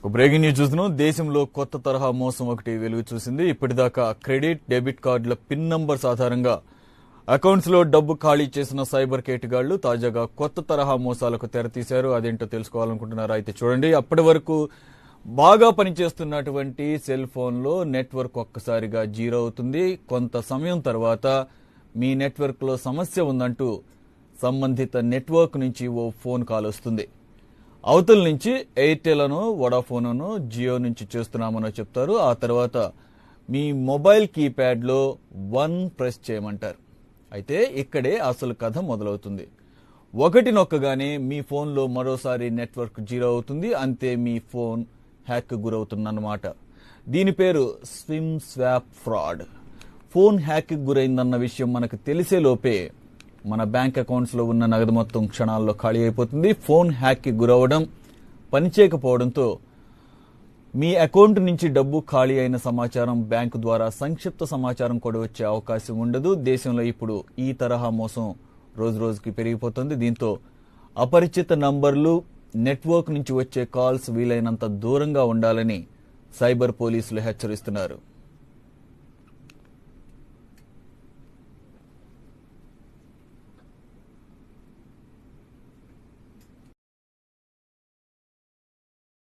Breaking news చూస్తున్నాం. దేశంలో కొత్త తరహా మోసం ఒకటి వెలుగు చూసింది. ఇప్పటిదాకా క్రెడిట్, డెబిట్ కార్డుల పిన్ నంబర్స్ ఆధారంగా అకౌంట్స్ లో డబ్బు ఖాళీ చేసిన సైబర్ కేటుగాళ్లు తాజాగా కొత్త తరహా మోసాలకు తెరతీశారు. అదేంటో తెలుసుకోవాలనుకుంటున్నారా? అయితే చూడండి. అప్పటి వరకు బాగా పనిచేస్తున్నటువంటి సెల్ ఫోన్ లో నెట్వర్క్ ఒక్కసారిగా జీరో అవుతుంది. కొంత సమయం తర్వాత మీ నెట్వర్క్ లో సమస్య ఉందంటూ సంబంధిత నెట్వర్క్ నుంచి ఓ ఫోన్ కాల్ వస్తుంది. అవతల నుంచి ఎయిర్టెల్ అనో, వొడాఫోన్ అనో, జియో నుంచి చేస్తున్నామనో చెప్తారు. ఆ తర్వాత మీ మొబైల్ కీప్యాడ్ లో 1 ప్రెస్ చేయమంటారు. అయితే ఇక్కడే అసలు కథ మొదలవుతుంది. 1 నొక్కగానే మీ ఫోన్లో మరోసారి నెట్వర్క్ జీరో అవుతుంది. అంతే, మీ ఫోన్ హ్యాక్ గురవుతుందన్నమాట. దీని పేరు SIM swap fraud. Phone hack గురైందన్న విషయం మనకు తెలిసే లోపే మన బ్యాంక్ అకౌంట్స్ లో ఉన్న నగదు మొత్తం క్షణాల్లో ఖాళీ అయిపోతుంది. ఫోన్ హ్యాక్ కి గురవడం, పనిచేయకపోవడంతో మీ అకౌంట్ నుంచి డబ్బు ఖాళీ అయిన సమాచారం బ్యాంకు ద్వారా సంక్షిప్త సమాచారం కూడా వచ్చే అవకాశం ఉండదు. దేశంలో ఇప్పుడు ఈ తరహా మోసం రోజు రోజుకి పెరిగిపోతుంది. దీంతో అపరిచిత నంబర్లు, నెట్వర్క్ నుంచి వచ్చే కాల్స్ వీలైనంత దూరంగా ఉండాలని సైబర్ పోలీసులు హెచ్చరిస్తున్నారు.